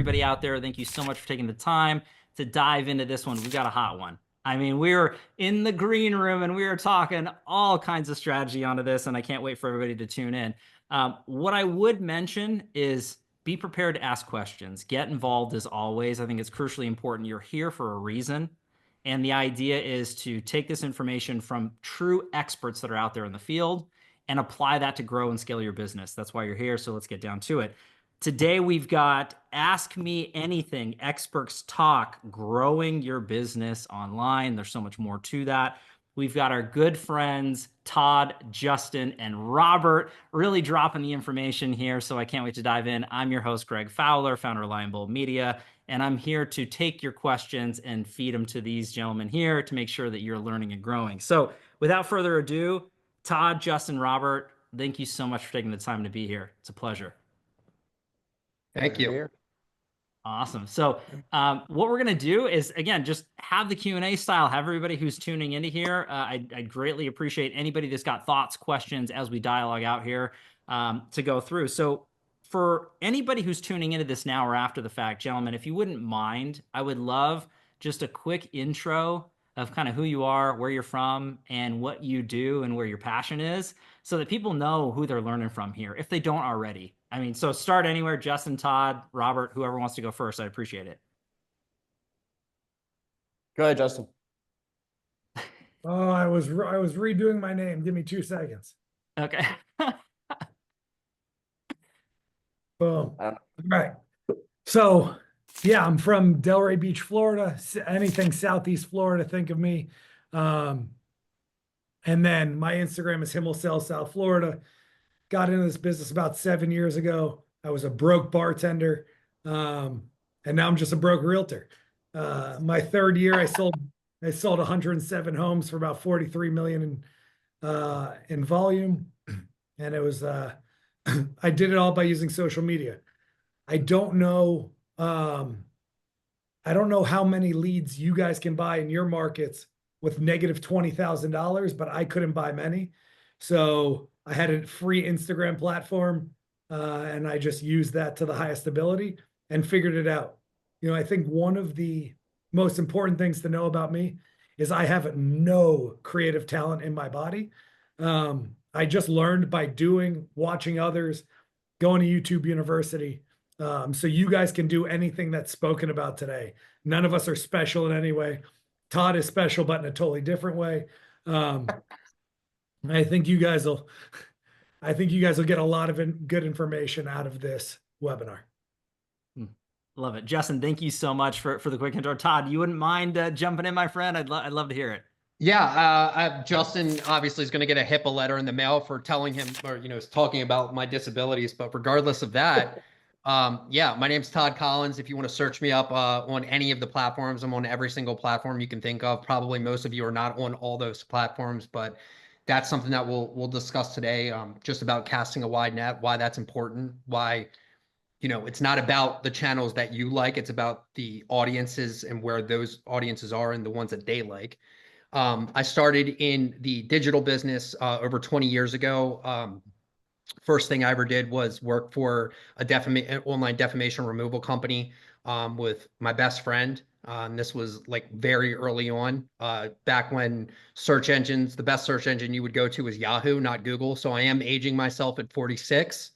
everybody out there. Thank you so much for taking the time to dive into this one. We got a hot one. I mean, we were in the green room and we were talking all kinds of strategy onto this, and I can't wait for everybody to tune in. What I would mention is be prepared to ask questions. Get involved as always. I think it's crucially important. You're here for a reason. And the idea is to take this information from true experts that are out there in the field and apply that to grow and scale your business. That's why you're here. So let's get down to it. Today, we've got Ask Me Anything, Experts Talk, growing your business online. There's so much more to that. We've got our good friends, Todd, Justin, and Robert, really dropping the information here. So I can't wait to dive in. I'm your host, Greg Fowler, founder of LionBowl Media, and I'm here to take your questions and feed them to these gentlemen here to make sure that you're learning and growing. So without further ado, Todd, Justin, Robert, thank you so much for taking the time to be here. It's a pleasure. Thank you. Awesome. So what we're going to do is, again, just have the Q&A style, have everybody who's tuning into here. I'd greatly appreciate anybody that's got thoughts, questions as we dialogue out here to go through. So for anybody who's tuning into this now or after the fact, gentlemen, if you wouldn't mind, I would love just a quick intro of kind of who you are, where you're from, and what you do and where your passion is, so that people know who they're learning from here, if they don't already. I mean, so start anywhere, Justin, Todd, Robert, whoever wants to go first. I'd appreciate it. Go ahead, Justin. Oh, I was redoing my name. Give me 2 seconds. Okay. Boom. All right. So, yeah, I'm from Delray Beach, Florida. Anything Southeast Florida, think of me. And then my Instagram is Himmelbaum, South Florida. Got into this business about 7 years ago. I was a broke bartender, and now I'm just a broke realtor. My third year, I sold 107 homes for about 43 million in volume, and it was I did it all by using social media. I don't know how many leads you guys can buy in your markets with negative $20,000, but I couldn't buy many. So I had a free Instagram platform, and I just used that to the highest ability and figured it out. You know, I think one of the most important things to know about me is I have no creative talent in my body. I just learned by doing, watching others, going to YouTube University. So you guys can do anything that's spoken about today. None of us are special in any way. Todd is special, but in a totally different way. I think you guys will get a lot of good information out of this webinar. Love it. Justin, thank you so much for the quick intro. Todd, you wouldn't mind jumping in, my friend? I'd love to hear it. Yeah, Justin obviously is going to get a HIPAA letter in the mail for telling him, or, talking about my disabilities. But regardless of that, yeah, my name's Todd Collins. If you want to search me up on any of the platforms, I'm on every single platform you can think of. Probably most of you are not on all those platforms, but that's something that we'll discuss today, just about casting a wide net, why that's important, why, it's not about the channels that you like, it's about the audiences and where those audiences are and the ones that they like. I started in the digital business over 20 years ago. First thing I ever did was work for an online defamation removal company with my best friend. And this was like very early on, back when the best search engine you would go to was Yahoo, not Google. So I am aging myself at 46.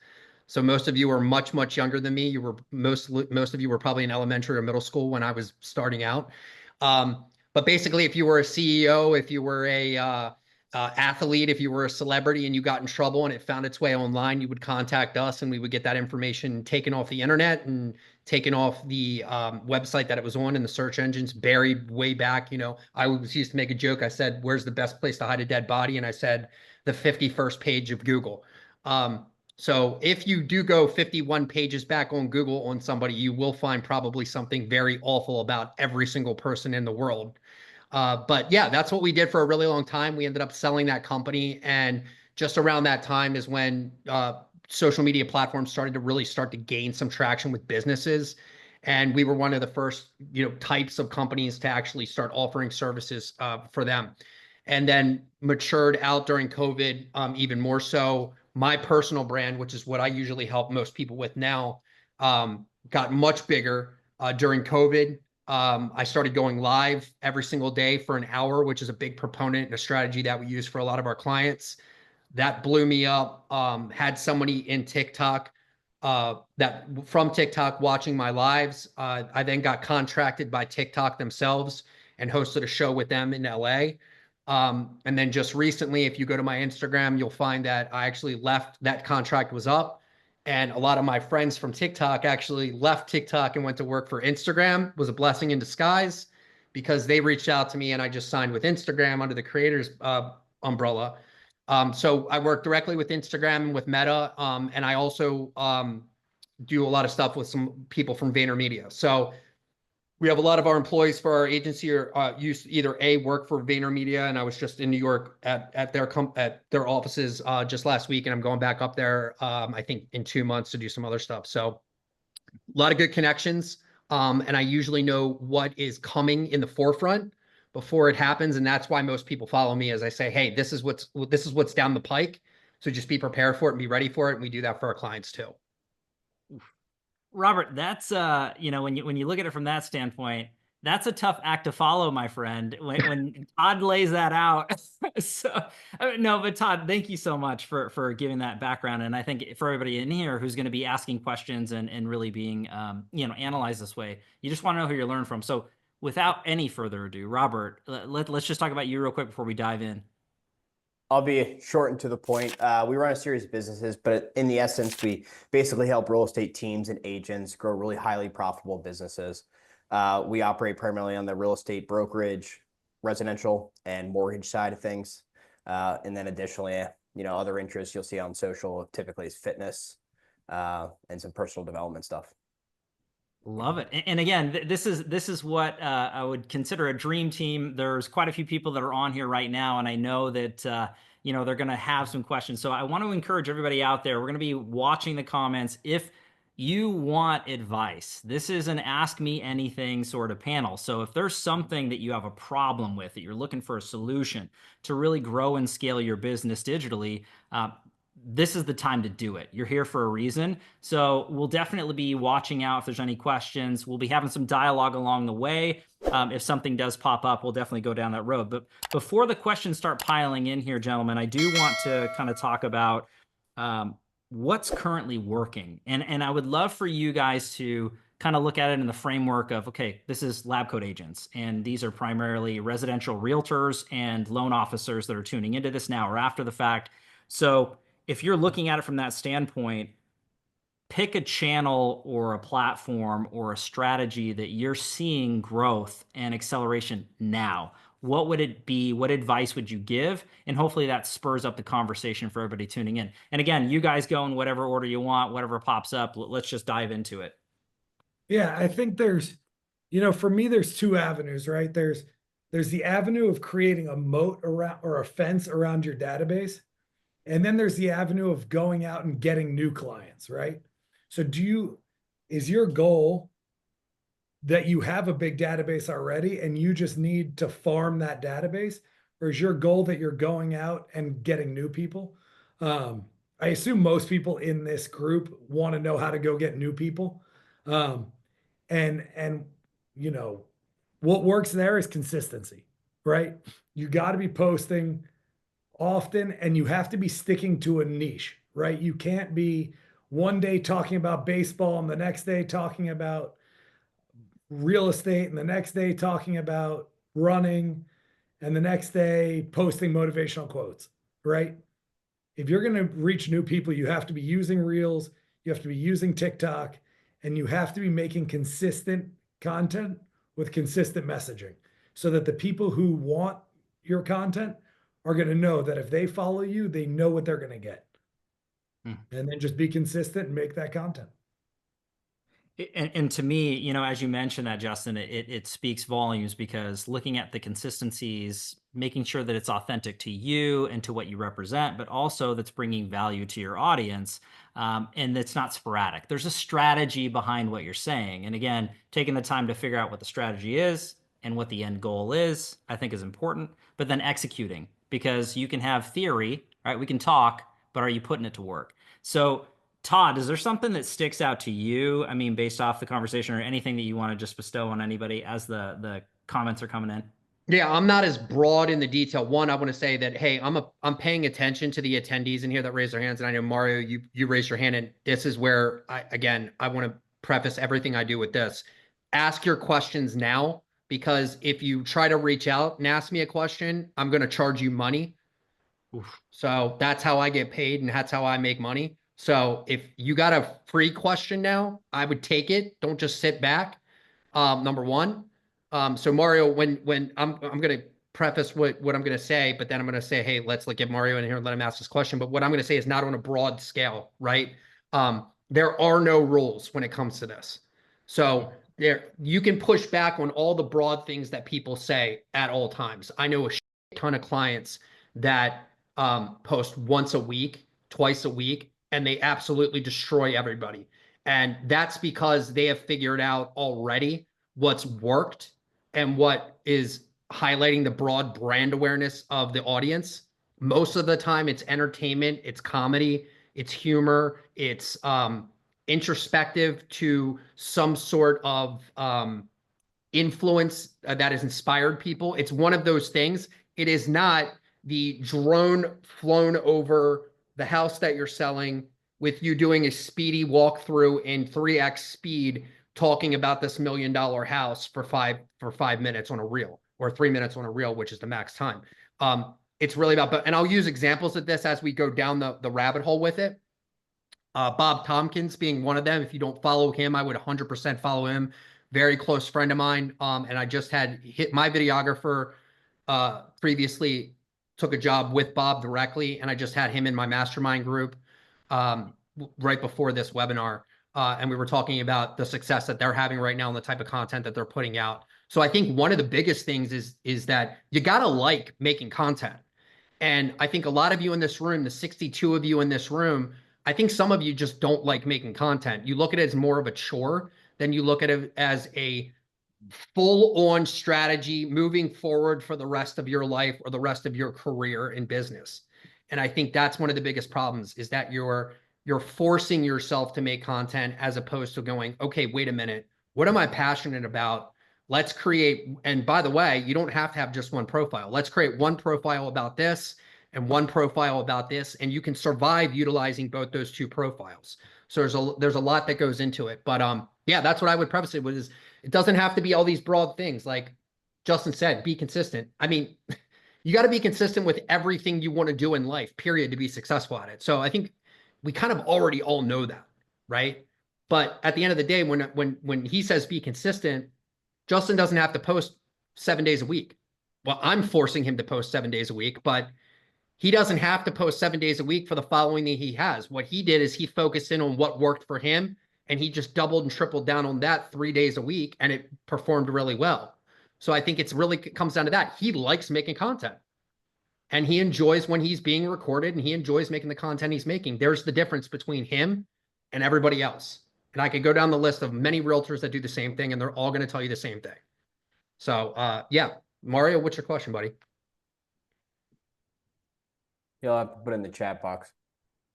So most of you are much, much younger than me. Most of you were probably in elementary or middle school when I was starting out. But basically, if you were a CEO, if you were a athlete, if you were a celebrity and you got in trouble and it found its way online, you would contact us and we would get that information taken off the internet and taken off the website that it was on in the search engines, buried way back. I used to make a joke. I said, "Where's the best place to hide a dead body?" And I said, the 51st page of Google. So if you do go 51 pages back on Google on somebody, you will find probably something very awful about every single person in the world. But yeah, that's what we did for a really long time. We ended up selling that company. And just around that time is when social media platforms started to gain some traction with businesses. And we were one of the first, types of companies to actually start offering services for them. And then matured out during COVID, even more so. My personal brand, which is what I usually help most people with now, got much bigger during COVID. I started going live every single day for an hour, which is a big proponent and a strategy that we use for a lot of our clients. That blew me up. Had somebody in TikTok that from TikTok watching my lives. I then got contracted by TikTok themselves and hosted a show with them in LA. And then just recently, if you go to my Instagram, you'll find that I actually left, that contract was up. And a lot of my friends from TikTok actually left TikTok and went to work for Instagram. It was a blessing in disguise because they reached out to me and I just signed with Instagram under the creators umbrella. So I work directly with Instagram and with Meta. And I also do a lot of stuff with some people from VaynerMedia. So we have a lot of our employees for our agency are used to either work for VaynerMedia, and I was just in New York at their offices just last week, and I'm going back up there I think in 2 months to do some other stuff. So a lot of good connections, and I usually know what is coming in the forefront before it happens, and that's why most people follow me as I say, hey, this is what's down the pike. So just be prepared for it and be ready for it, and we do that for our clients too. Robert, that's when you look at it from that standpoint, that's a tough act to follow, my friend. When Todd lays that out. So no, but Todd, thank you so much for giving that background. And I think for everybody in here who's going to be asking questions and really being analyzed this way, you just want to know who you're learning from. So without any further ado, Robert, let's just talk about you real quick before we dive in. I'll be short and to the point. We run a series of businesses, but in the essence, we basically help real estate teams and agents grow really highly profitable businesses. We operate primarily on the real estate brokerage, residential, and mortgage side of things. And then additionally, other interests you'll see on social typically is fitness and some personal development stuff. Love it. And again, this is what I would consider a dream team. There's quite a few people that are on here right now, and I know that they're going to have some questions. So I want to encourage everybody out there. We're going to be watching the comments. If you want advice, this is an Ask Me Anything sort of panel. So if there's something that you have a problem with, that you're looking for a solution to really grow and scale your business digitally, this is the time to do it. You're here for a reason. So we'll definitely be watching out if there's any questions. We'll be having some dialogue along the way. If something does pop up, we'll definitely go down that road. But before the questions start piling in here, gentlemen, I do want to kind of talk about what's currently working. And I would love for you guys to kind of look at it in the framework of, okay, this is lab coat agents, and these are primarily residential realtors and loan officers that are tuning into this now or after the fact. So if you're looking at it from that standpoint, pick a channel or a platform or a strategy that you're seeing growth and acceleration now. What would it be? What advice would you give? And hopefully that spurs up the conversation for everybody tuning in. And again, you guys go in whatever order you want, whatever pops up. Let's just dive into it. Yeah, I think there's, for me, there's two avenues, right? There's the avenue of creating a moat around or a fence around your database. And then there's the avenue of going out and getting new clients, right? So is your goal that you have a big database already and you just need to farm that database? Or is your goal that you're going out and getting new people? I assume most people in this group want to know how to go get new people. And what works there is consistency, right? You got to be posting often, and you have to be sticking to a niche, right? You can't be one day talking about baseball and the next day talking about real estate and the next day talking about running and the next day posting motivational quotes, right? If you're going to reach new people, you have to be using Reels, you have to be using TikTok, and you have to be making consistent content with consistent messaging so that the people who want your content are going to know that if they follow you, they know what they're going to get. And then just be consistent and make that content. And to me, as you mentioned that, Justin, it speaks volumes because looking at the consistencies, making sure that it's authentic to you and to what you represent, but also that's bringing value to your audience, and that's not sporadic. There's a strategy behind what you're saying. And again, taking the time to figure out what the strategy is and what the end goal is, I think is important, but then executing, because you can have theory, right? We can talk, but are you putting it to work? So Todd, is there something that sticks out to you? I mean, based off the conversation or anything that you want to just bestow on anybody as the comments are coming in? Yeah, I'm not as broad in the detail. One, I want to say that, hey, I'm paying attention to the attendees in here that raise their hands. And I know Mario, you raised your hand, and this is where I want to preface everything I do with this. Ask your questions now, because if you try to reach out and ask me a question, I'm going to charge you money. Oof. So that's how I get paid, and that's how I make money. So if you got a free question now, I would take it. Don't just sit back. Number one. So Mario, when I'm going to preface what I'm going to say, but then I'm going to say, hey, let's get Mario in here and let him ask this question. But what I'm going to say is not on a broad scale, right? There are no rules when it comes to this. So you can push back on all the broad things that people say at all times. I know a ton of clients that post once a week, twice a week, and they absolutely destroy everybody. And that's because they have figured out already what's worked and what is highlighting the broad brand awareness of the audience. Most of the time it's entertainment, it's comedy, it's humor, it's introspective to some sort of influence that has inspired people. It's one of those things. It is not the drone flown over the house that you're selling with you doing a speedy walkthrough in 3x speed, talking about this $1 million house for 5 minutes on a reel, or 3 minutes on a reel, which is the max time. It's really about, and I'll use examples of this as we go down the rabbit hole with it. Bob Tompkins being one of them. If you don't follow him, I would 100% follow him. Very close friend of mine. And I just had hit my videographer previously took a job with Bob directly, and I just had him in my mastermind group right before this webinar. And we were talking about the success that they're having right now and the type of content that they're putting out. So I think one of the biggest things is that you got to like making content. And I think a lot of you in this room, the 62 of you in this room, I think some of you just don't like making content. You look at it as more of a chore than you look at it as a full-on strategy moving forward for the rest of your life or the rest of your career in business. And I think that's one of the biggest problems, is that you're forcing yourself to make content as opposed to going, okay, wait a minute, what am I passionate about? Let's create, and by the way, you don't have to have just one profile. Let's create one profile about this and one profile about this, and you can survive utilizing both those two profiles. So there's a lot that goes into it. But yeah, that's what I would preface it with, is it doesn't have to be all these broad things. Like Justin said, be consistent. I mean, you got to be consistent with everything you want to do in life, period, to be successful at it. So I think we kind of already all know that, right? But at the end of the day, when he says be consistent, Justin doesn't have to post 7 days a week. Well, I'm forcing him to post 7 days a week, but he doesn't have to post 7 days a week for the following that he has. What he did is he focused in on what worked for him, and he just doubled and tripled down on that 3 days a week, and it performed really well. So I think it comes down to that. He likes making content, and he enjoys when he's being recorded, and he enjoys making the content he's making. There's the difference between him and everybody else. And I could go down the list of many realtors that do the same thing, and they're all going to tell you the same thing. So yeah, Mario, what's your question, buddy? You'll have to put it in the chat box.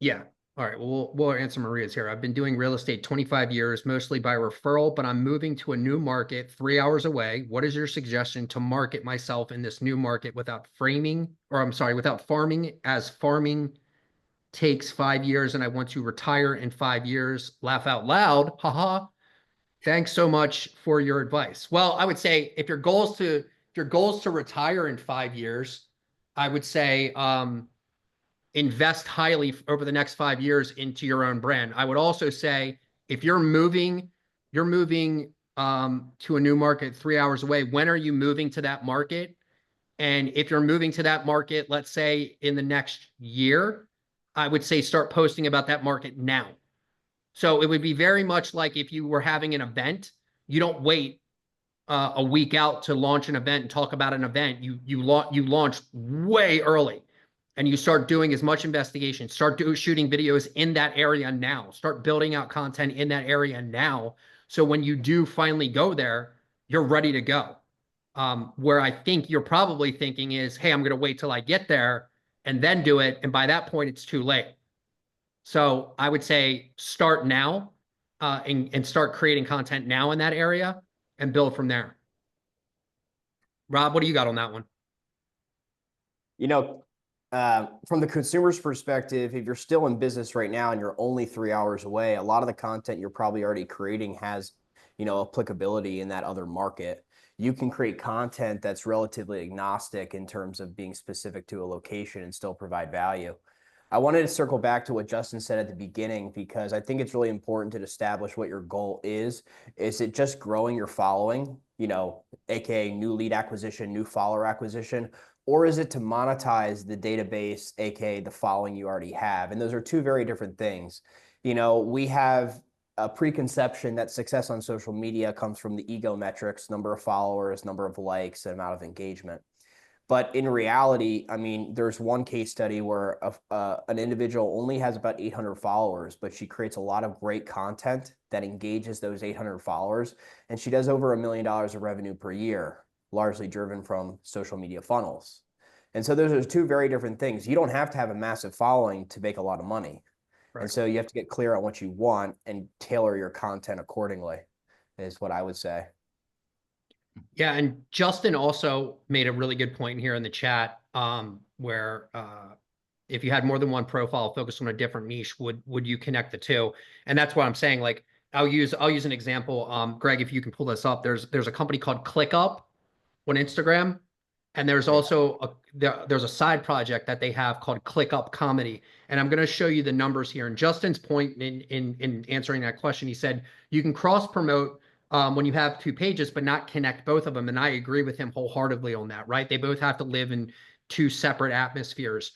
Yeah. All right. Well, we'll answer Maria's here. I've been doing real estate 25 years, mostly by referral, but I'm moving to a new market 3 hours away. What is your suggestion to market myself in this new market without without farming, as farming takes 5 years and I want to retire in 5 years? Laugh out loud. Haha. Thanks so much for your advice. Well, I would say if your goal is to retire in 5 years, I would say invest highly over the next 5 years into your own brand. I would also say if you're moving to a new market 3 hours away, when are you moving to that market? And if you're moving to that market, let's say in the next year, I would say start posting about that market now. So it would be very much like if you were having an event, you don't wait a week out to launch an event and talk about an event. You launch way early, and you start doing as much investigation, start shooting videos in that area now, start building out content in that area now. So when you do finally go there, you're ready to go. Where I think you're probably thinking is, hey, I'm going to wait till I get there and then do it. And by that point, it's too late. So I would say start now and start creating content now in that area and build from there. Rob, what do you got on that one? You know, from the consumer's perspective, if you're still in business right now and you're only 3 hours away, a lot of the content you're probably already creating has, applicability in that other market. You can create content that's relatively agnostic in terms of being specific to a location and still provide value. I wanted to circle back to what Justin said at the beginning, because I think it's really important to establish what your goal is. Is it just growing your following, aka new lead acquisition, new follower acquisition? Or is it to monetize the database, aka the following you already have? And those are two very different things. We have a preconception that success on social media comes from the ego metrics, number of followers, number of likes, and amount of engagement. But in reality, I mean, there's one case study where an individual only has about 800 followers, but she creates a lot of great content that engages those 800 followers. And she does over $1 million of revenue per year, largely driven from social media funnels. And so those are two very different things. You don't have to have a massive following to make a lot of money. Right. And so you have to get clear on what you want and tailor your content accordingly, is what I would say. Yeah, and Justin also made a really good point here in the chat, where if you had more than one profile focused on a different niche, would you connect the two? And that's what I'm saying. Like, I'll use an example. Greg, if you can pull this up, there's a company called ClickUp on Instagram, and there's also there's a side project that they have called ClickUp Comedy. And I'm going to show you the numbers here. And Justin's point in answering that question, he said you can cross promote when you have two pages, but not connect both of them. And I agree with him wholeheartedly on that, right? They both have to live in two separate atmospheres.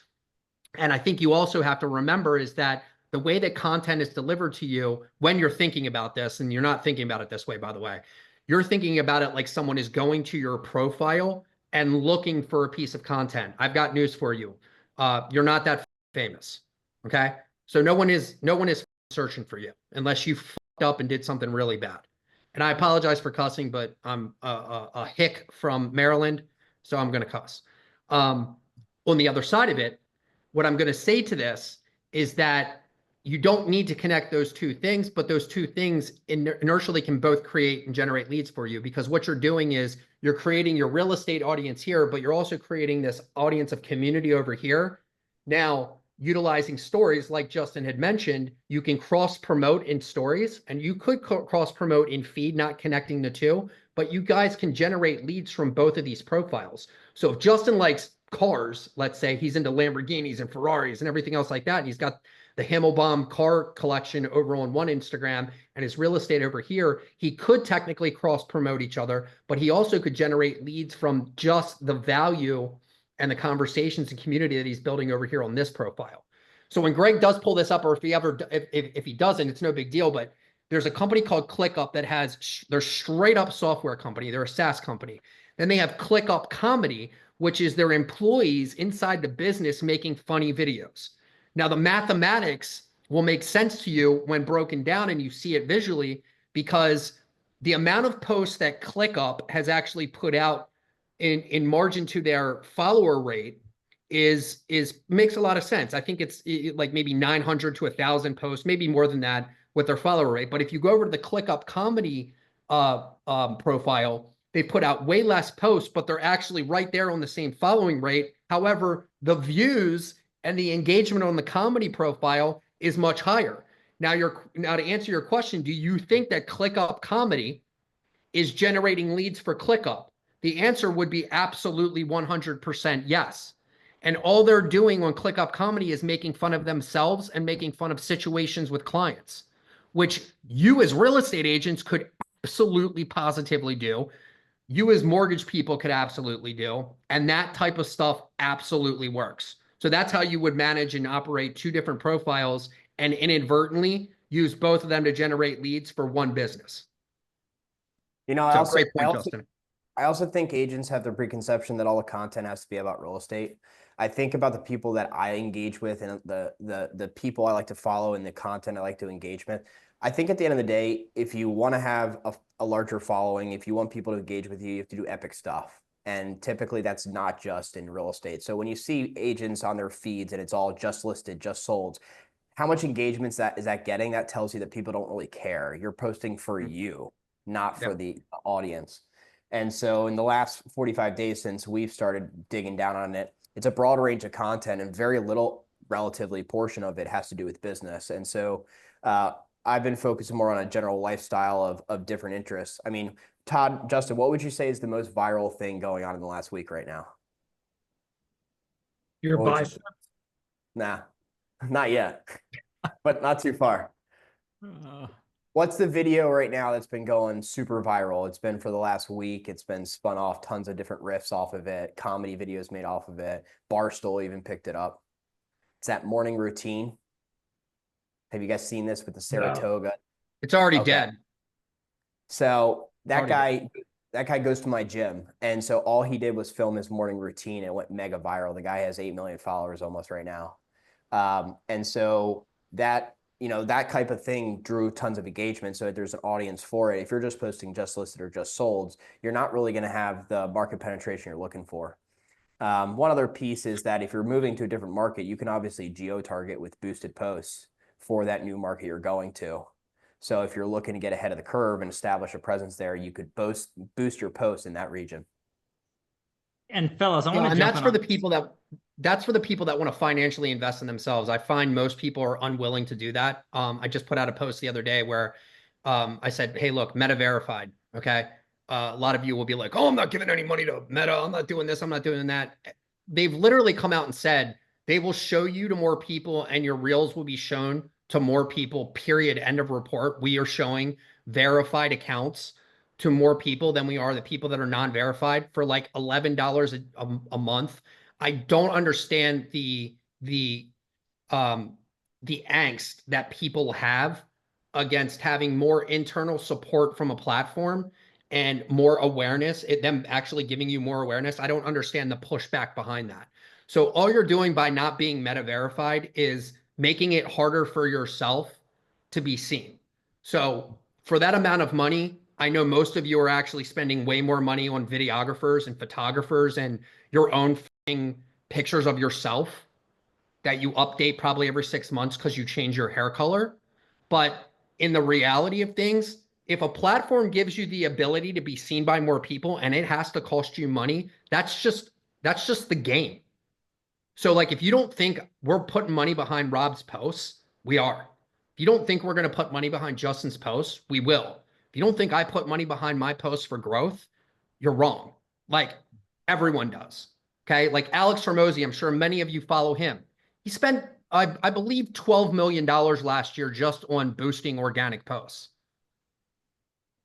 And I think you also have to remember is that the way that content is delivered to you when you're thinking about this, and you're not thinking about it this way, by the way, you're thinking about it like someone is going to your profile and looking for a piece of content. I've got news for you. You're not that famous, okay? So no one is searching for you unless you fucked up and did something really bad. And I apologize for cussing, but I'm a hick from Maryland, so I'm going to cuss. On the other side of it, what I'm going to say to this is that you don't need to connect those two things, but those two things inertially can both create and generate leads for you, because what you're doing is you're creating your real estate audience here, but you're also creating this audience of community over here. Now, utilizing stories like Justin had mentioned, you can cross promote in stories, and you could cross promote in feed, not connecting the two, but you guys can generate leads from both of these profiles. So if Justin likes cars, let's say he's into Lamborghinis and Ferraris and everything else like that, and he's got the Himmelbaum car collection over on one Instagram and his real estate over here, he could technically cross promote each other, but he also could generate leads from just the value and the conversations and community that he's building over here on this profile. So when Greg does pull this up, or if he doesn't, it's no big deal, but there's a company called ClickUp that they're straight up software company. They're a SaaS company. Then they have ClickUp Comedy, which is their employees inside the business making funny videos. Now, the mathematics will make sense to you when broken down and you see it visually, because the amount of posts that ClickUp has actually put out in margin to their follower rate makes a lot of sense. I think it's like maybe 900 to 1,000 posts, maybe more than that with their follower rate. But if you go over to the ClickUp Comedy profile, they put out way less posts, but they're actually right there on the same following rate. However, the views and the engagement on the comedy profile is much higher. Now to answer your question, do you think that ClickUp Comedy is generating leads for ClickUp? The answer would be absolutely 100% yes. And all they're doing on ClickUp Comedy is making fun of themselves and making fun of situations with clients, which you as real estate agents could absolutely positively do. You as mortgage people could absolutely do. And that type of stuff absolutely works. So that's how you would manage and operate two different profiles and inadvertently use both of them to generate leads for one business. I also think agents have the preconception that all the content has to be about real estate. I think about the people that I engage with and the people I like to follow and the content I like to engage with. I think at the end of the day, if you want to have a larger following, if you want people to engage with you, you have to do epic stuff. And typically that's not just in real estate. So when you see agents on their feeds and it's all just listed, just sold, how much engagements that is that getting? That tells you that people don't really care. You're posting for you, not for Yep. the audience. And so in the last 45 days since we've started digging down on it, it's a broad range of content and very little relatively portion of it has to do with business. And so I've been focusing more on a general lifestyle of different interests. I mean, Todd, Justin, what would you say is the most viral thing going on in the last week right now? Your What would you biceps. say? Nah, not yet, but not too far. What's the video right now that's been going super viral? It's been for the last week. It's been spun off, tons of different riffs off of it, comedy videos made off of it. Barstool even picked it up. It's that morning routine. Have you guys seen this with the Saratoga? It's already Okay. dead. So that Already guy goes to my gym. And so all he did was film his morning routine. And it went mega viral. The guy has 8 million followers almost right now. And so that, that type of thing drew tons of engagement. So there's an audience for it. If you're just posting just listed or just solds, you're not really going to have the market penetration you're looking for. One other piece is that if you're moving to a different market, you can obviously geo-target with boosted posts for that new market you're going to. So if you're looking to get ahead of the curve and establish a presence there, you could boost your posts in that region. And fellas, I want to and jump that's in for on the people that want to financially invest in themselves. I find most people are unwilling to do that. I just put out a post the other day where I said, hey, look, Meta verified. Okay. A lot of you will be like, oh, I'm not giving any money to Meta. I'm not doing this. I'm not doing that. They've literally come out and said they will show you to more people and your reels will be shown to more people, period, end of report. We are showing verified accounts to more people than we are the people that are non-verified for like $11 a month. I don't understand the angst that people have against having more internal support from a platform and more awareness, them actually giving you more awareness. I don't understand the pushback behind that. So all you're doing by not being Meta verified is making it harder for yourself to be seen. So for that amount of money, I know most of you are actually spending way more money on videographers and photographers and your own pictures of yourself that you update probably every 6 months because you change your hair color. But in the reality of things, if a platform gives you the ability to be seen by more people and it has to cost you money, that's just the game. So like, if you don't think we're putting money behind Rob's posts, we are. If you don't think we're going to put money behind Justin's posts, we will. If you don't think I put money behind my posts for growth, you're wrong. Like, everyone does. Okay. Like Alex Hormozy, I'm sure many of you follow him. He spent, I believe, $12 million last year just on boosting organic posts.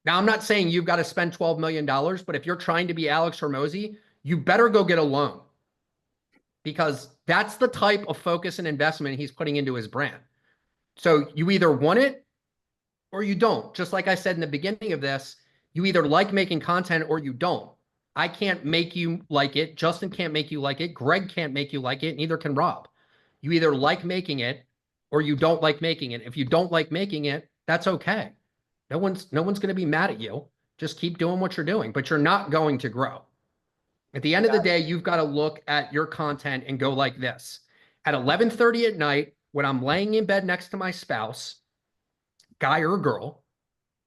Now, I'm not saying you've got to spend $12 million, but if you're trying to be Alex Hormozy, you better go get a loan, because that's the type of focus and investment he's putting into his brand. So you either want it or you don't. Just like I said in the beginning of this, you either like making content or you don't. I can't make you like it. Justin can't make you like it. Greg can't make you like it. Neither can Rob. You either like making it or you don't like making it. If you don't like making it, that's okay. No one's going to be mad at you. Just keep doing what you're doing, but you're not going to grow. At the end of the day, you've got to look at your content and go like this. At 11:30 at night, when I'm laying in bed next to my spouse, guy or girl,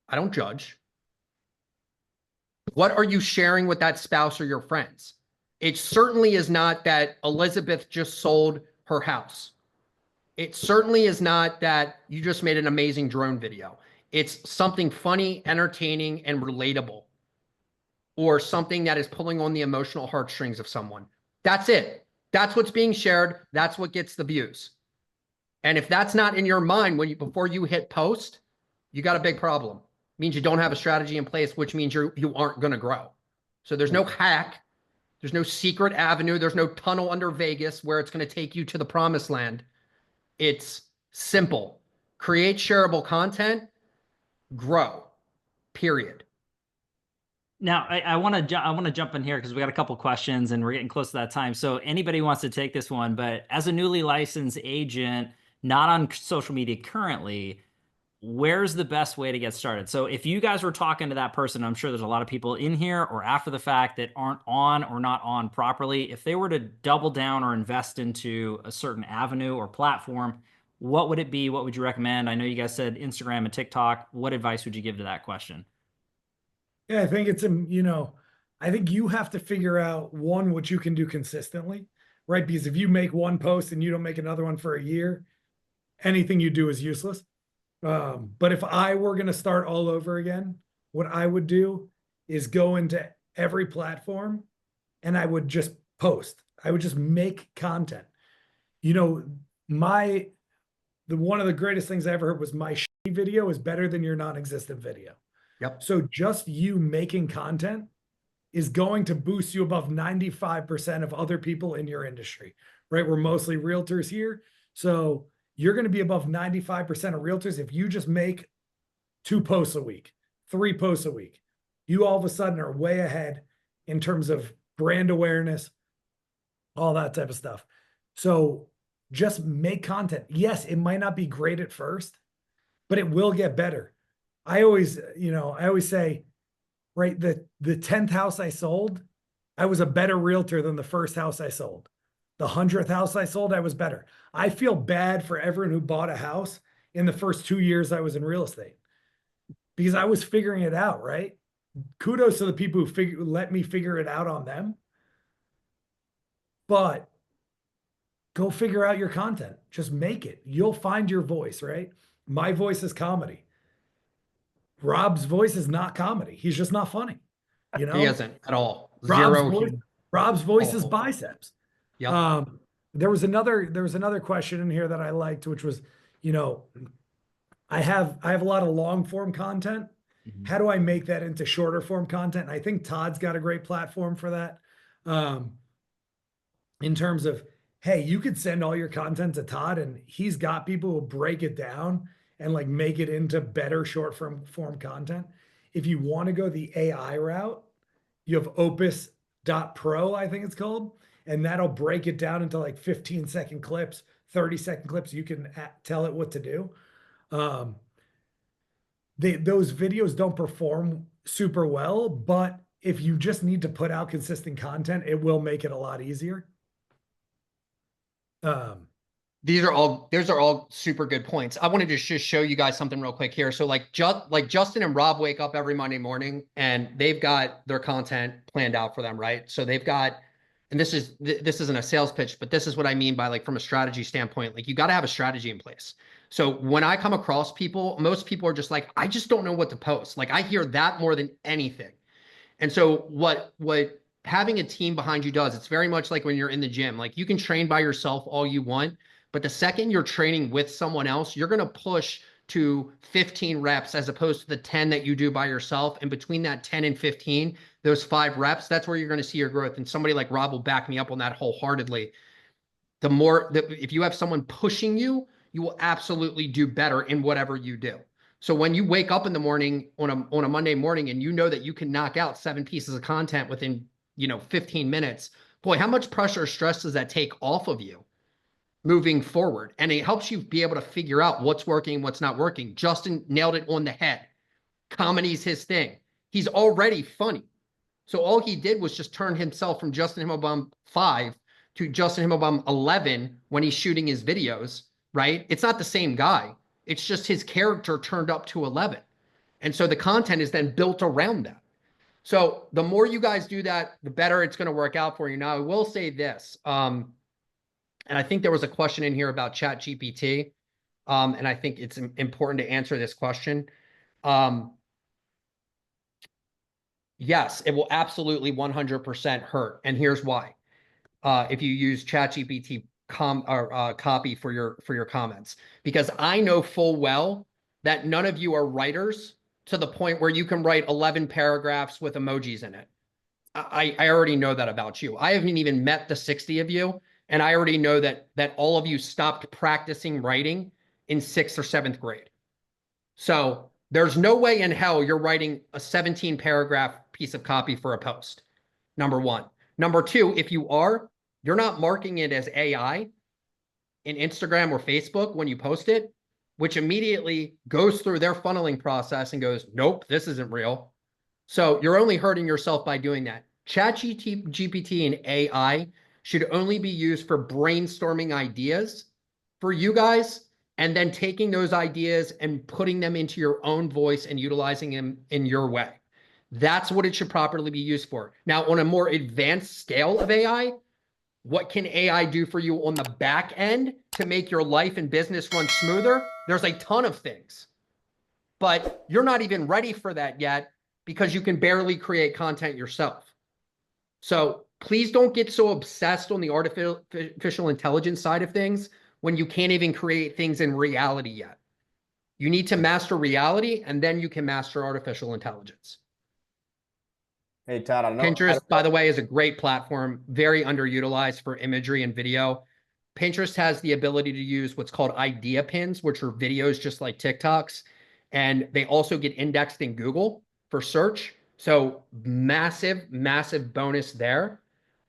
I don't judge. What are you sharing with that spouse or your friends? It certainly is not that Elizabeth just sold her house. It certainly is not that you just made an amazing drone video. It's something funny, entertaining, and relatable, or something that is pulling on the emotional heartstrings of someone. That's it. That's what's being shared. That's what gets the views. And if that's not in your mind before you hit post, you got a big problem. It means you don't have a strategy in place, which means you aren't going to grow. So there's no hack. There's no secret avenue. There's no tunnel under Vegas where it's going to take you to the promised land. It's simple. Create shareable content, grow, period. Now, I want to jump in here because we got a couple questions and we're getting close to that time. So anybody wants to take this one, but as a newly licensed agent, not on social media currently, where's the best way to get started? So if you guys were talking to that person, I'm sure there's a lot of people in here or after the fact that aren't on or not on properly. If they were to double down or invest into a certain avenue or platform, what would it be? What would you recommend? I know you guys said Instagram and TikTok. What advice would you give to that question? Yeah, I think it's, you know, I think you have to figure out one, what you can do consistently, right? Because if you make one post and you don't make another one for a year, anything you do is useless. But if I were going to start all over again, what I would do is go into every platform and I would just post. I would just make content. You know, one of the greatest things I ever heard was my shitty video is better than your non-existent video. Yep. So just you making content is going to boost you above 95% of other people in your industry, right? We're mostly realtors here. So you're going to be above 95% of realtors if you just make 2 posts a week, 3 posts a week. You all of a sudden are way ahead in terms of brand awareness, all that type of stuff. So just make content. Yes, it might not be great at first, but it will get better. I always say, right, the 10th house I sold, I was a better realtor than the first house I sold. The 100th house I sold, I was better. I feel bad for everyone who bought a house in the first 2 years I was in real estate because I was figuring it out, right? Kudos to the people who let me figure it out on them. But go figure out your content. Just make it. You'll find your voice, right? My voice is comedy. Rob's voice is not comedy. He's just not funny. You know, He isn't at all. Rob's voice is biceps. Yep. There was another question in here that I liked, which was, you know, I have a lot of long form content. Mhm. How do I make that into shorter form content? And I think Todd's got a great platform for that. In terms of, hey, you could send all your content to Todd and he's got people who break it down and like make it into better short form content. If you want to go the AI route, you have Opus.pro, I think it's called, and that'll break it down into like 15-second clips, 30-second clips. You can tell it what to do. Those videos don't perform super well, but if you just need to put out consistent content, it will make it a lot easier. Those are all super good points. I wanted to just show you guys something real quick here. So like Justin and Rob wake up every Monday morning and they've got their content planned out for them, right? So they've got, and this isn't a sales pitch, but this is what I mean by like from a strategy standpoint, like you got to have a strategy in place. So when I come across people, most people are just like, I just don't know what to post. Like I hear that more than anything. And so what having a team behind you does, it's very much like when you're in the gym. Like you can train by yourself all you want, but the second you're training with someone else, you're going to push to 15 reps as opposed to the 10 that you do by yourself. And between that 10 and 15, those 5 reps, that's where you're going to see your growth. And somebody like Rob will back me up on that wholeheartedly. The more that if you have someone pushing you, you will absolutely do better in whatever you do. So when you wake up in the morning on a Monday morning and you know that you can knock out 7 pieces of content within 15 minutes, boy, how much pressure or stress does that take off of you moving forward? And it helps you be able to figure out what's working, what's not working. Justin nailed it on the head. Comedy's his thing. He's already funny. So all he did was just turn himself from Justin Himmelbaum 5 to Justin Himmelbaum 11 when he's shooting his videos, right? It's not the same guy. It's just his character turned up to 11. And so the content is then built around that. So the more you guys do that, the better it's going to work out for you. Now, I will say this, and I think there was a question in here about ChatGPT, and I think it's important to answer this question. Yes, it will absolutely 100% hurt, and here's why. If you use ChatGPT copy for your comments, because I know full well that none of you are writers to the point where you can write 11 paragraphs with emojis in it. I already know that about you. I haven't even met the 60 of you, and I already know that all of you stopped practicing writing in 6th or 7th grade. So there's no way in hell you're writing a 17 paragraph piece of copy for a post. Number one. Number two, if you are, you're not marking it as AI in Instagram or Facebook when you post it, which immediately goes through their funneling process and goes, nope, this isn't real. So you're only hurting yourself by doing that. ChatGPT and AI should only be used for brainstorming ideas for you guys and then taking those ideas and putting them into your own voice and utilizing them in your way. That's what it should properly be used for. Now, on a more advanced scale of AI, what can AI do for you on the back end to make your life and business run smoother? There's a ton of things, but you're not even ready for that yet because you can barely create content yourself. So please don't get so obsessed on the artificial intelligence side of things when you can't even create things in reality yet. You need to master reality, and then you can master artificial intelligence. Hey, Todd, I don't know. Pinterest, by the way, is a great platform, very underutilized for imagery and video. Pinterest has the ability to use what's called idea pins, which are videos just like TikToks. And they also get indexed in Google for search. So massive, massive bonus there.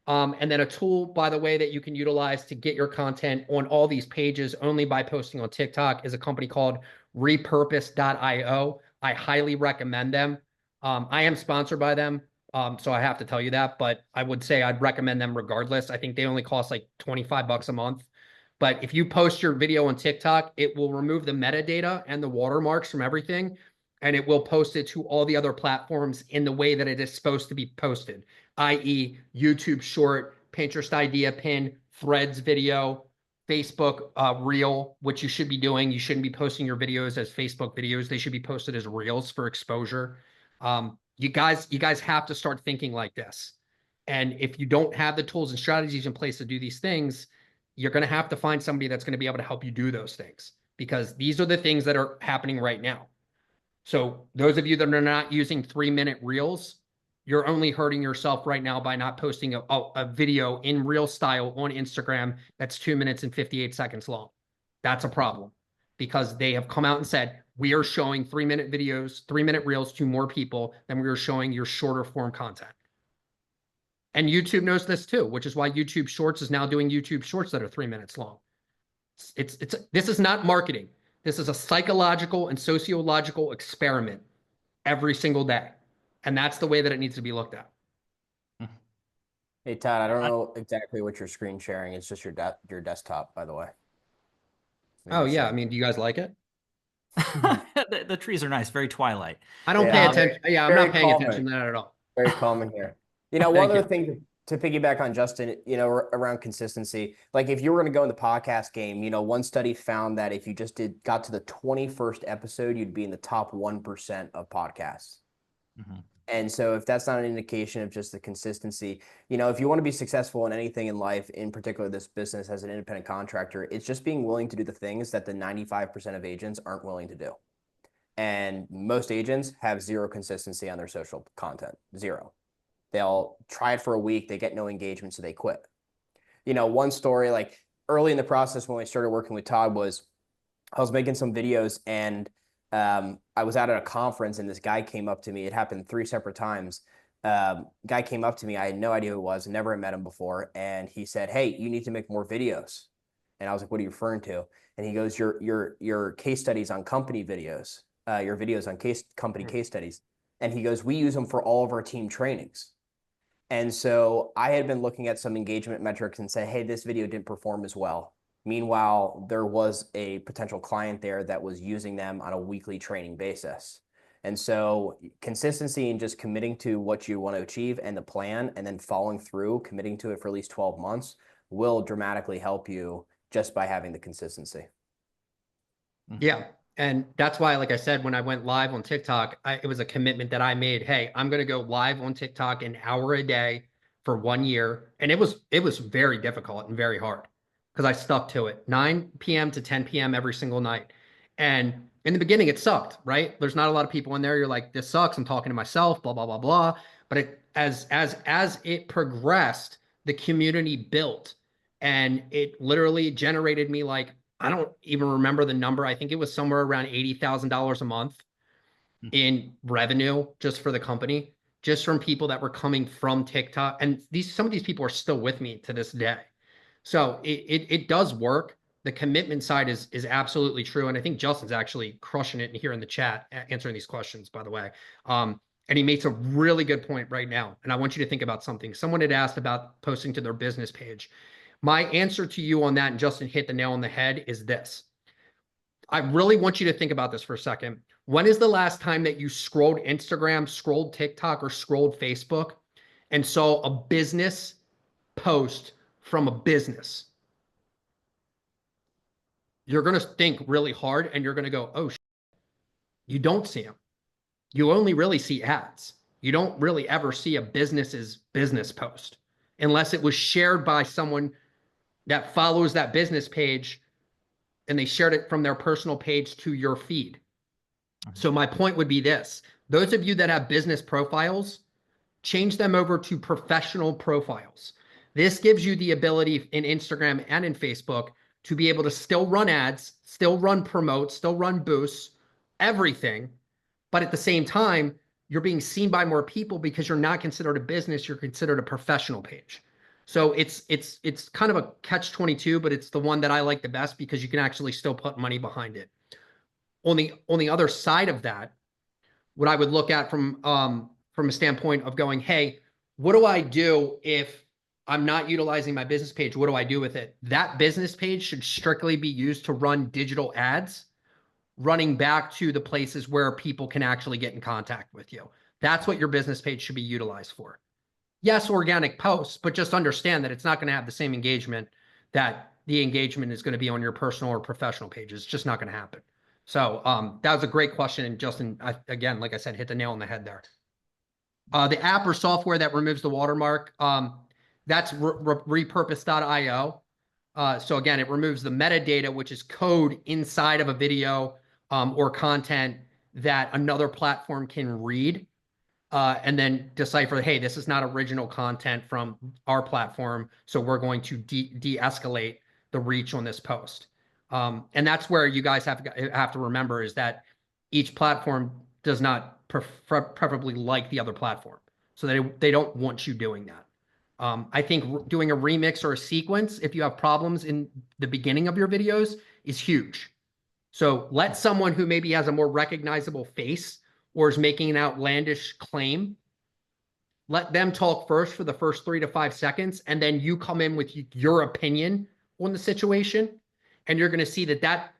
And then a tool, by the way, that you can utilize to get your content on all these pages only by posting on TikTok is a company called repurpose.io. I highly recommend them. I am sponsored by them, so I have to tell you that, but I would say I'd recommend them regardless. I think they only cost like 25 bucks a month. But if you post your video on TikTok, it will remove the metadata and the watermarks from everything, and it will post it to all the other platforms in the way that it is supposed to be posted, i.e. YouTube Short, Pinterest Idea Pin, Threads video, Facebook Reel, which you should be doing. You shouldn't be posting your videos as Facebook videos. They should be posted as Reels for exposure. You guys have to start thinking like this. And if you don't have the tools and strategies in place to do these things, you're going to have to find somebody that's going to be able to help you do those things, because these are the things that are happening right now. So those of you that are not using 3-minute reels, you're only hurting yourself right now by not posting a video in reel style on Instagram that's 2 minutes and 58 seconds long. That's a problem, because they have come out and said, we are showing 3-minute videos, 3-minute reels to more people than we are showing your shorter form content. And YouTube knows this too, which is why YouTube Shorts is now doing YouTube Shorts that are 3 minutes long. This is not marketing. This is a psychological and sociological experiment every single day. And that's the way that it needs to be looked at. Hey, Todd, I don't know exactly what you're screen sharing. It's just your desktop, by the way. Oh, yeah. I mean, do you guys like it? The trees are nice, very Twilight. I don't pay attention. Yeah, I'm not paying attention to that at all. Very calming here. You know, one other thing to piggyback on Justin, you know, around consistency, like if you were going to go in the podcast game, you know, one study found that if you just got to the 21st episode, you'd be in the top 1% of podcasts. Mm-hmm. And so if that's not an indication of just the consistency, you know, if you want to be successful in anything in life, in particular this business as an independent contractor, it's just being willing to do the things that the 95% of agents aren't willing to do. And most agents have zero consistency on their social content, zero. They'll try it for a week, they get no engagement, so they quit. You know, one story, like early in the process when we started working with Todd, was I was making some videos, and I was out at a conference, and this guy came up to me. It happened 3 separate times. Guy came up to me. I had no idea who it was, never had met him before. And he said, hey, you need to make more videos. And I was like, what are you referring to? And he goes, your case studies on company videos, your videos on company case studies. And he goes, we use them for all of our team trainings. And so I had been looking at some engagement metrics and say, hey, this video didn't perform as well. Meanwhile, there was a potential client there that was using them on a weekly training basis. And so consistency and just committing to what you want to achieve and the plan, and then following through, committing to it for at least 12 months will dramatically help you just by having the consistency. Yeah. And that's why, like I said, when I went live on TikTok, it was a commitment that I made. Hey, I'm going to go live on TikTok an hour a day for 1 year. And it was very difficult and very hard, because I stuck to it, 9 p.m. to 10 p.m. every single night. And in the beginning, it sucked, right? There's not a lot of people in there. You're like, this sucks. I'm talking to myself, blah, blah, blah, blah. But as it progressed, the community built, and it literally generated me, like, I don't even remember the number. I think it was somewhere around $80,000 a month in revenue just for the company, just from people that were coming from TikTok. And some of these people are still with me to this day. So it does work. The commitment side is absolutely true. And I think Justin's actually crushing it here in the chat, answering these questions, by the way. And he makes a really good point right now. And I want you to think about something. Someone had asked about posting to their business page. My answer to you on that, and Justin hit the nail on the head, is this. I really want you to think about this for a second. When is the last time that you scrolled Instagram, scrolled TikTok, or scrolled Facebook and saw a business post from a business? You're going to think really hard and you're going to go, oh, you don't see them. You only really see ads. You don't really ever see a business's business post unless it was shared by someone that follows that business page and they shared it from their personal page to your feed. So my point would be this: those of you that have business profiles, change them over to professional profiles. This gives you the ability in Instagram and in Facebook to be able to still run ads, still run promotes, still run boosts, everything. But at the same time, you're being seen by more people because you're not considered a business, you're considered a professional page. So it's kind of a catch-22, but it's the one that I like the best because you can actually still put money behind it. On the other side of that, what I would look at from a standpoint of going, hey, what do I do if I'm not utilizing my business page? What do I do with it? That business page should strictly be used to run digital ads, running back to the places where people can actually get in contact with you. That's what your business page should be utilized for. Yes, organic posts, but just understand that it's not going to have the same engagement that the engagement is going to be on your personal or professional pages. It's just not going to happen. So that was a great question. And Justin, again, like I said, hit the nail on the head there. The app or software that removes the watermark, that's repurpose.io. So again, it removes the metadata, which is code inside of a video or content that another platform can read and then decipher, hey, this is not original content from our platform, so we're going to de-escalate the reach on this post. And that's where you guys have to remember is that each platform does not preferably like the other platform. So they don't want you doing that. I think doing a remix or a sequence, if you have problems in the beginning of your videos, is huge. So let someone who maybe has a more recognizable face or is making an outlandish claim, let them talk first for the first 3 to 5 seconds, and then you come in with your opinion on the situation, and you're going to see that that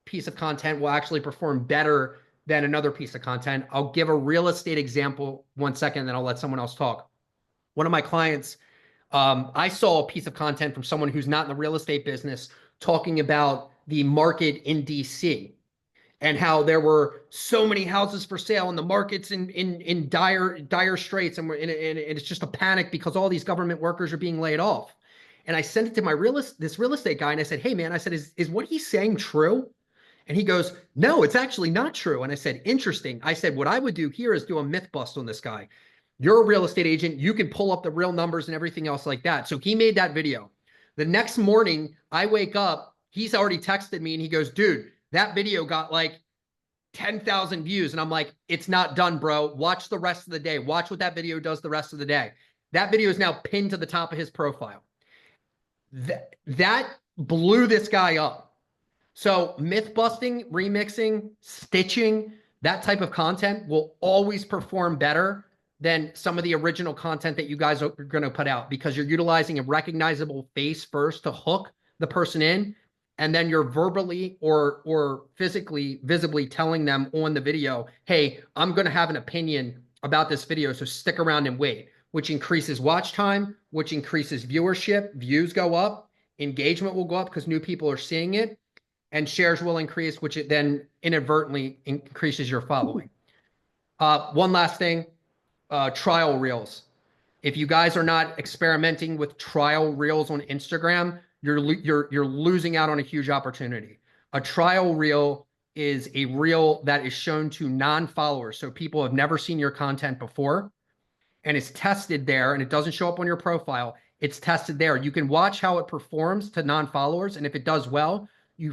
piece of content will actually perform better than another piece of content. I'll give a real estate example 1 second, then I'll let someone else talk. One of my clients, I saw a piece of content from someone who's not in the real estate business talking about the market in DC and how there were so many houses for sale and the market's in dire straits, and it's just a panic because all these government workers are being laid off. And I sent it to this real estate guy, and I said, hey man, I said, is what he's saying true? And he goes, no, it's actually not true. And I said, interesting. I said, what I would do here is do a myth bust on this guy. You're a real estate agent. You can pull up the real numbers and everything else like that. So he made that video. The next morning, I wake up, he's already texted me and he goes, dude, that video got like 10,000 views. And I'm like, it's not done, bro. Watch the rest of the day. Watch what that video does the rest of the day. That video is now pinned to the top of his profile. That blew this guy up. So myth busting, remixing, stitching, that type of content will always perform better than some of the original content that you guys are going to put out, because you're utilizing a recognizable face first to hook the person in. And then you're verbally or physically, visibly telling them on the video, hey, I'm going to have an opinion about this video, so stick around and wait, which increases watch time, which increases viewership, views go up, engagement will go up because new people are seeing it, and shares will increase, which it then inadvertently increases your following. One last thing, trial reels. If you guys are not experimenting with trial reels on Instagram, you're losing out on a huge opportunity. A trial reel is a reel that is shown to non-followers. So people have never seen your content before, and it's tested there, and it doesn't show up on your profile. It's tested there. You can watch how it performs to non-followers, and if it does well,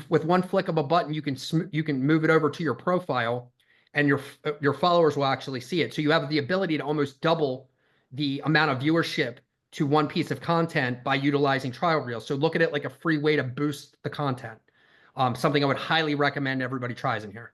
with one flick of a button, you can move it over to your profile, and your followers will actually see it. So you have the ability to almost double the amount of viewership to one piece of content by utilizing trial reels. So look at it like a free way to boost the content. Something I would highly recommend everybody tries in here.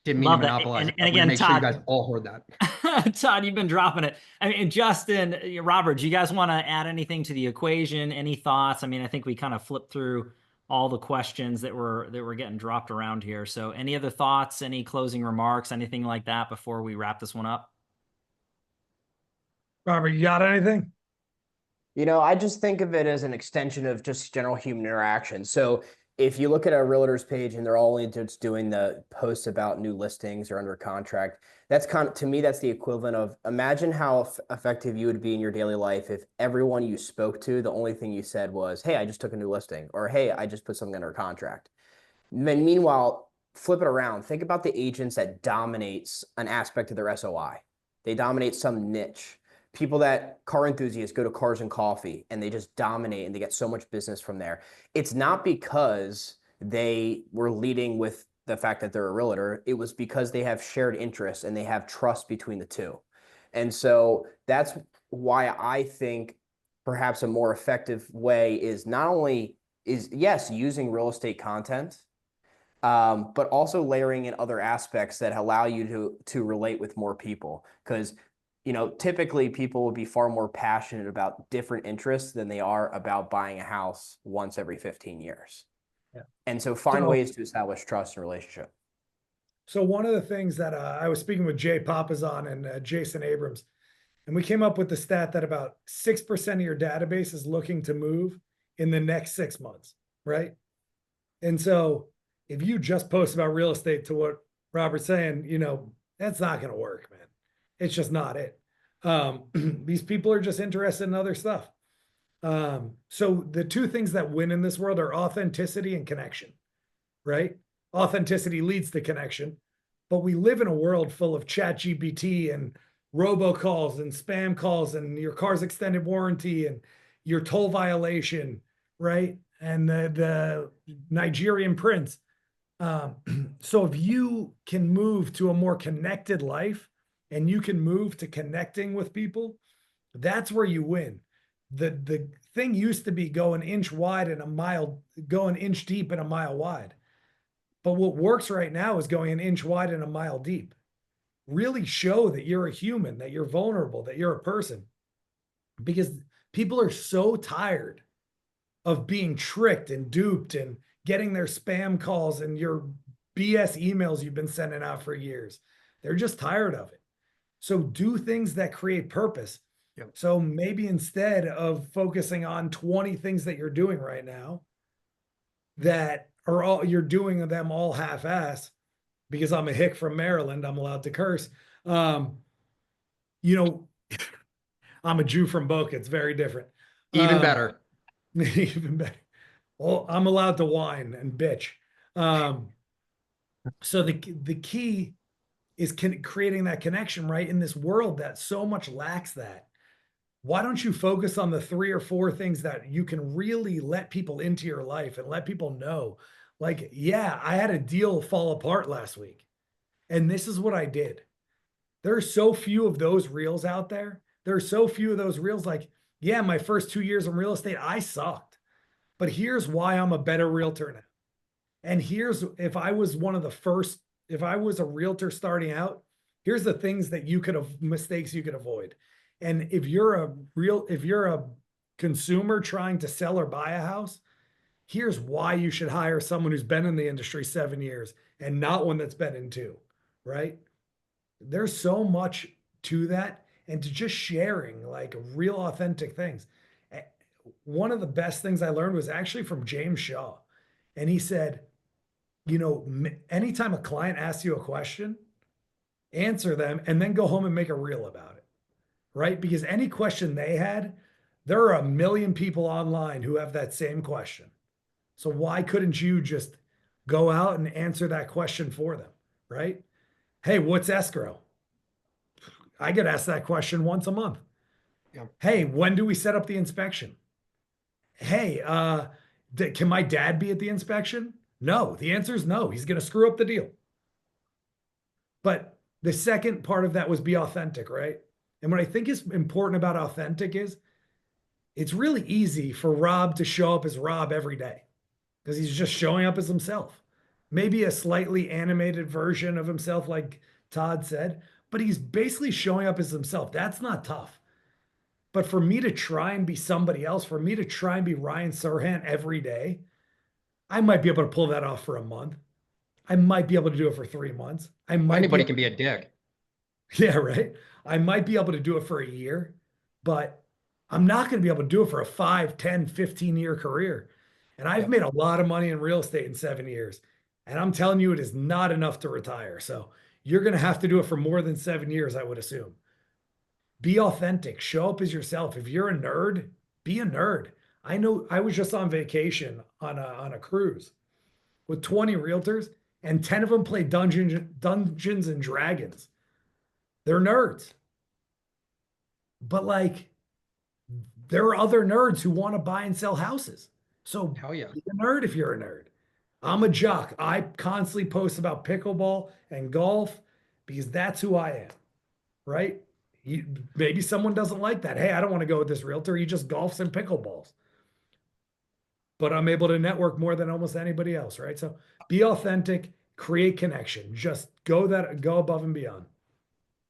Didn't mean to monopolize it. And again, make Todd, sure you guys all heard that. Todd, you've been dropping it. I mean, Justin, Robert, do you guys want to add anything to the equation? Any thoughts? I mean, I think we kind of flipped through all the questions that were getting dropped around here. So any other thoughts, any closing remarks, anything like that before we wrap this one up? Robert, you got anything? I just think of it as an extension of just general human interaction. So if you look at a realtor's page and they're only just doing the posts about new listings or under contract, that's to me, that's the equivalent of, imagine how effective you would be in your daily life if everyone you spoke to, the only thing you said was, hey, I just took a new listing, or hey, I just put something under contract. Then meanwhile, flip it around. Think about the agents that dominates an aspect of their SOI. They dominate some niche. People that car enthusiasts go to Cars and Coffee and they just dominate and they get so much business from there. It's not because they were leading with the fact that they're a realtor. It was because they have shared interests and they have trust between the two. And so that's why I think perhaps a more effective way is not only yes, using real estate content, but also layering in other aspects that allow you to relate with more people. Because typically people will be far more passionate about different interests than they are about buying a house once every 15 years. Yeah. And so find ways to establish trust and relationship. So one of the things that I was speaking with Jay Papazon and Jason Abrams, and we came up with the stat that about 6% of your database is looking to move in the next 6 months, right? And so if you just post about real estate to what Robert's saying, that's not going to work, man. It's just not it. These people are just interested in other stuff. So the two things that win in this world are authenticity and connection, right? Authenticity leads to connection, but we live in a world full of ChatGPT and robocalls and spam calls and your car's extended warranty and your toll violation, right? And the Nigerian prince. So if you can move to a more connected life and you can move to connecting with people, that's where you win. The thing used to be go an inch wide and go an inch deep and a mile wide. But what works right now is going an inch wide and a mile deep. Really show that you're a human, that you're vulnerable, that you're a person. Because people are so tired of being tricked and duped and getting their spam calls and your BS emails you've been sending out for years. They're just tired of it. So do things that create purpose. Yep. So maybe instead of focusing on 20 things that you're doing right now, that are all you're doing them all half-ass, because I'm a hick from Maryland, I'm allowed to curse. I'm a Jew from Boca. It's very different. Even better. Even better. Well, I'm allowed to whine and bitch. So the key is creating that connection, right? In this world that so much lacks that. Why don't you focus on the 3 or 4 things that you can really let people into your life and let people know? Like, yeah, I had a deal fall apart last week, and this is what I did. There are so few of those reels out there. There are so few of those reels. Like, yeah, my first 2 years in real estate, I sucked. But here's why I'm a better realtor now. And here's, if I was a realtor starting out, here's the things that mistakes you could avoid. And if you're a consumer trying to sell or buy a house, here's why you should hire someone who's been in the industry 7 years and not one that's been in 2, right? There's so much to that, and to just sharing like real authentic things. One of the best things I learned was actually from James Shaw. And he said, anytime a client asks you a question, answer them and then go home and make a reel about it, right? Because any question they had, there are 1 million people online who have that same question. So why couldn't you just go out and answer that question for them, right? Hey, what's escrow? I get asked that question once a month. Yeah. Hey, when do we set up the inspection? Hey, can my dad be at the inspection? No, the answer is no. He's going to screw up the deal. But the second part of that was be authentic, right? And what I think is important about authentic is it's really easy for Rob to show up as Rob every day because he's just showing up as himself. Maybe a slightly animated version of himself, like Todd said, but he's basically showing up as himself. That's not tough. But for me to try and be somebody else, for me to try and be Ryan Serhant every day, I might be able to pull that off for a month. I might be able to do it for 3 months. I might be Anybody able, can be a dick. yeah, right. I might be able to do it for a year, but I'm not going to be able to do it for a 5, 10, 15-year career. And I've Yep. made a lot of money in real estate in 7 years. And I'm telling you, it is not enough to retire. So you're going to have to do it for more than 7 years, I would assume. Be authentic, show up as yourself. If you're a nerd, be a nerd. I know I was just on vacation on a cruise with 20 realtors, and 10 of them play Dungeons and Dragons. They're nerds. But like, there are other nerds who want to buy and sell houses. So Hell yeah. be a nerd if you're a nerd. I'm a jock. I constantly post about pickleball and golf because that's who I am, right? Maybe someone doesn't like that. Hey, I don't want to go with this realtor. He just golfs and pickleballs. But I'm able to network more than almost anybody else, right? So be authentic, create connection. Just go above and beyond.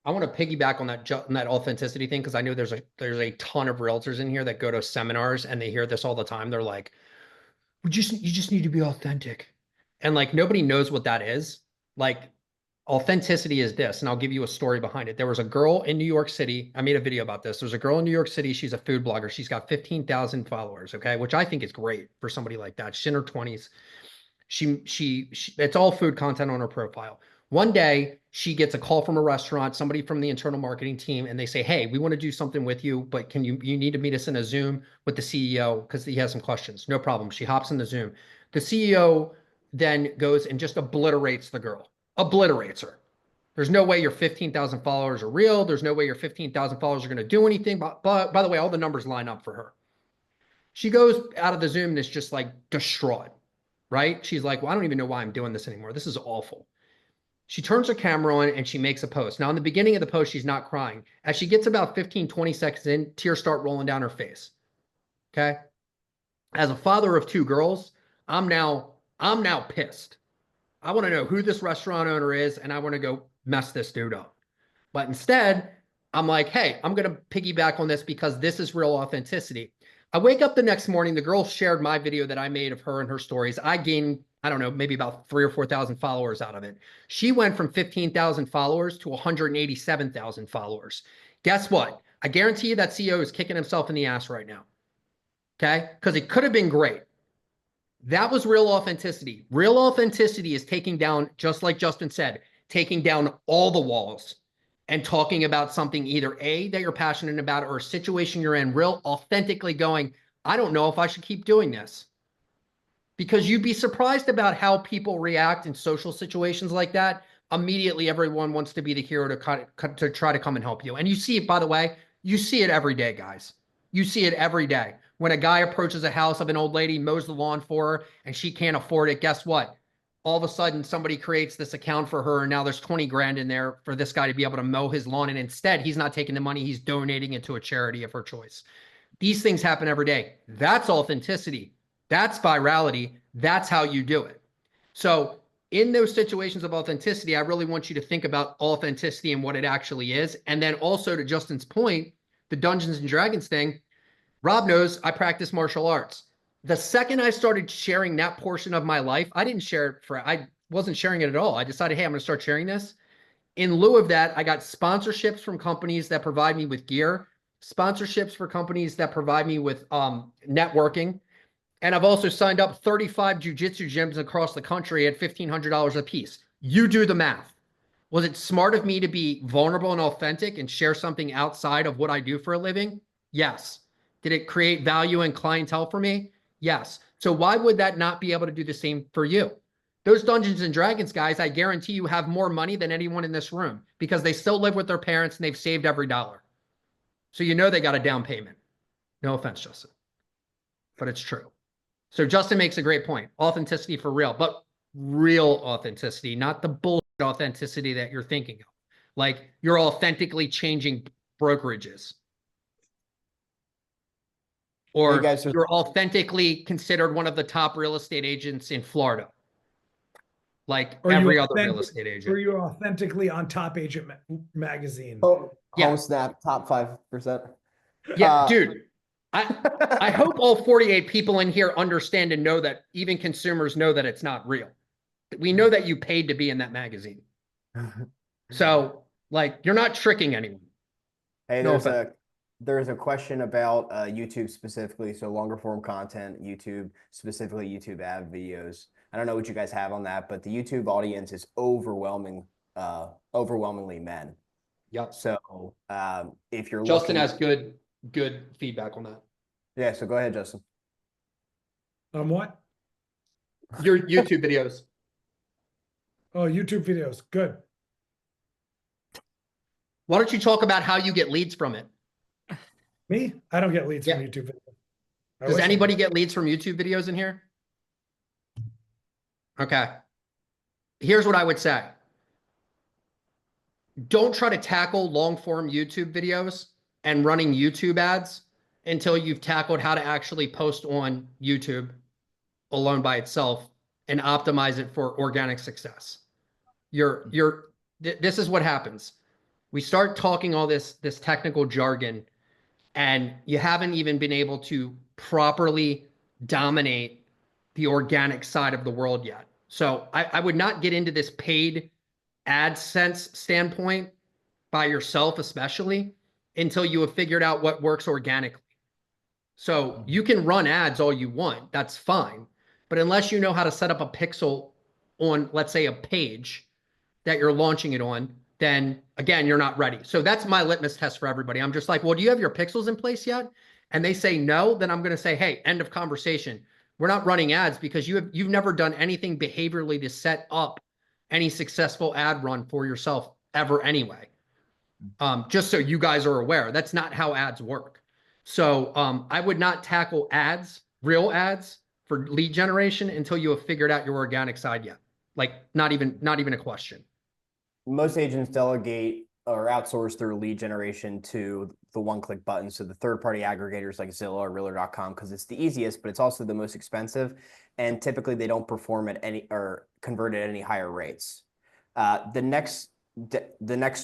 I want to piggyback on that authenticity thing, because I know there's a ton of realtors in here that go to seminars and they hear this all the time. They're like, you just need to be authentic. And like, nobody knows what that is. Like, authenticity is this, and I'll give you a story behind it. There was a girl in New York City. I made a video about this. There's a girl in New York City. She's a food blogger. She's got 15,000 followers. Okay. Which I think is great for somebody like that. She's in her 20s. She it's all food content on her profile. One day she gets a call from a restaurant, somebody from the internal marketing team, and they say, hey, we want to do something with you, but you need to meet us in a Zoom with the CEO because he has some questions. No problem. She hops in the Zoom. The CEO then goes and just obliterates the girl, obliterates her. There's no way your 15,000 followers are real. There's no way your 15,000 followers are going to do anything. But by the way, all the numbers line up for her. She goes out of the Zoom and is just like distraught, right? She's like, well, I don't even know why I'm doing this anymore. This is awful. She turns her camera on and she makes a post. Now, in the beginning of the post, she's not crying. As she gets about 15, 20 seconds in, tears start rolling down her face. Okay. As a father of 2 girls, I'm now pissed. I want to know who this restaurant owner is, and I want to go mess this dude up. But instead, I'm like, hey, I'm going to piggyback on this because this is real authenticity. I wake up the next morning. The girl shared my video that I made of her and her stories. I gained, I don't know, maybe about 3,000 or 4,000 followers out of it. She went from 15,000 followers to 187,000 followers. Guess what? I guarantee you that CEO is kicking himself in the ass right now. Okay? Because it could have been great. That was real authenticity. Real authenticity is taking down, just like Justin said, taking down all the walls and talking about something, either A, that you're passionate about, or a situation you're in, real authentically going, I don't know if I should keep doing this. Because you'd be surprised about how people react in social situations like that. Immediately, everyone wants to be the hero to try to come and help you. And you see it, by the way, you see it every day, guys. You see it every day. When a guy approaches a house of an old lady, mows the lawn for her, and she can't afford it, guess what? All of a sudden, somebody creates this account for her, and now there's 20 grand in there for this guy to be able to mow his lawn. And instead, he's not taking the money, he's donating it to a charity of her choice. These things happen every day. That's authenticity. That's virality. That's how you do it. So in those situations of authenticity, I really want you to think about authenticity and what it actually is. And then also, to Justin's point, the Dungeons and Dragons thing, Rob knows I practice martial arts. The second I started sharing that portion of my life, I wasn't sharing it at all. I decided, hey, I'm going to start sharing this. In lieu of that, I got sponsorships from companies that provide me with gear, sponsorships for companies that provide me with networking. And I've also signed up 35 jiu-jitsu gyms across the country at $1,500 a piece. You do the math. Was it smart of me to be vulnerable and authentic and share something outside of what I do for a living? Yes. Did it create value and clientele for me? Yes. So why would that not be able to do the same for you? Those Dungeons and Dragons guys, I guarantee you have more money than anyone in this room because they still live with their parents and they've saved every dollar. So you know they got a down payment. No offense, Justin, but it's true. So Justin makes a great point. Authenticity for real, but real authenticity, not the bullshit authenticity that you're thinking of. Like, you're authentically changing brokerages. Or you're authentically considered one of the top real estate agents in Florida. Like every other real estate agent. Or you're authentically on Top Agent magazine. Home Snap, top 5%. Yeah, dude. I hope all 48 people in here understand and know that even consumers know that it's not real. We know that you paid to be in that magazine. So, like, you're not tricking anyone. Hey, No there's a question about YouTube specifically, so longer form content, YouTube, specifically YouTube ad videos. I don't know what you guys have on that, but the YouTube audience is overwhelmingly men. Yep. So if you're Justin looking, has good feedback on that. yeah, so go ahead, Justin. What? Your YouTube videos. Oh, YouTube videos. Good. Why don't you talk about how you get leads from it? Me? I don't get leads Yeah. from YouTube videos. I Does wish I anybody did. get leads from YouTube videos in here? Okay. Here's what I would say. Don't try to tackle long form YouTube videos and running YouTube ads until you've tackled how to actually post on YouTube alone by itself and optimize it for organic success. This is what happens. We start talking all this technical jargon, and you haven't even been able to properly dominate the organic side of the world yet. So I would not get into this paid AdSense standpoint by yourself, especially until you have figured out what works organically. So you can run ads all you want. That's fine. But unless you know how to set up a pixel on, let's say, a page that you're launching it on, then again, you're not ready. So that's my litmus test for everybody. I'm just like, well, do you have your pixels in place yet? And they say no, then I'm going to say, hey, end of conversation. We're not running ads because you've never done anything behaviorally to set up any successful ad run for yourself ever anyway. Just so you guys are aware, that's not how ads work. So I would not tackle ads, real ads for lead generation until you have figured out your organic side yet. Like not even a question. Most agents delegate or outsource their lead generation to the one-click button. So the third-party aggregators like Zillow or Realtor.com, because it's the easiest, but it's also the most expensive. And typically they don't perform at any or convert at any higher rates. The next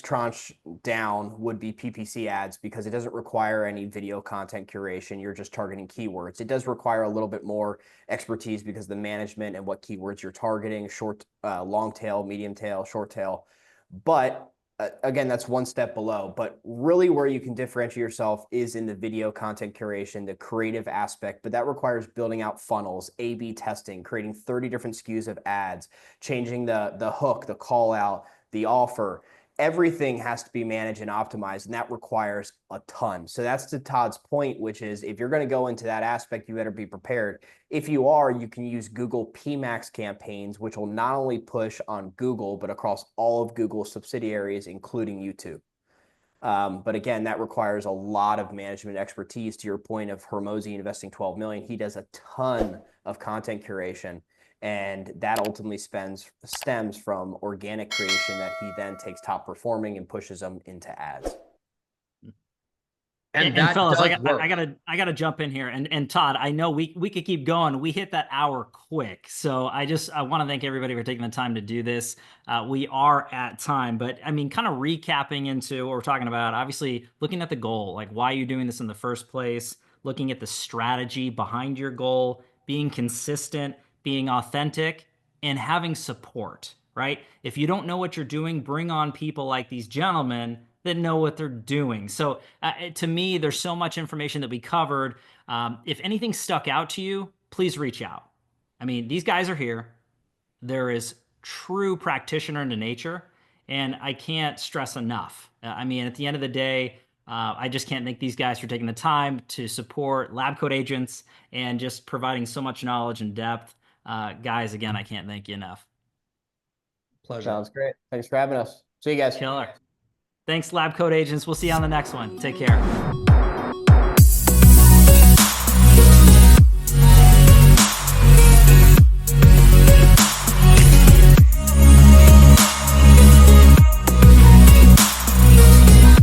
tranche down would be PPC ads because it doesn't require any video content curation. You're just targeting keywords. It does require a little bit more expertise because the management and what keywords you're targeting, short, long tail, medium tail, short tail. But again, that's one step below. But really where you can differentiate yourself is in the video content curation, the creative aspect. But that requires building out funnels, A/B testing, creating 30 different SKUs of ads, changing the hook, the call out, the offer. Everything has to be managed and optimized, and that requires a ton. So that's to Todd's point, which is if you're going to go into that aspect, you better be prepared. If you are, you can use Google PMax campaigns, which will not only push on Google, but across all of Google's subsidiaries, including YouTube. But again, that requires a lot of management expertise. To your point of Hermosi investing 12 million, he does a ton of content curation. And that ultimately stems from organic creation that he then takes top performing and pushes them into ads. And fellas, I gotta jump in here. And Todd, I know we could keep going. We hit that hour quick. So I want to thank everybody for taking the time to do this. We are at time, but I mean, kind of recapping into what we're talking about, obviously looking at the goal, like why you're doing this in the first place, looking at the strategy behind your goal, being consistent, being authentic, and having support, right? If you don't know what you're doing, bring on people like these gentlemen that know what they're doing. So to me, there's so much information that we covered. If anything stuck out to you, please reach out. I mean, these guys are here. There is true practitioner into nature, and I can't stress enough. I mean, at the end of the day, I just can't thank these guys for taking the time to support Lab Coat Agents and just providing so much knowledge and depth. Guys, again, I can't thank you enough. Pleasure. Sounds great. Thanks for having us. See you guys. Killer. Thanks, Lab Coat Agents. We'll see you on the next one. Take care.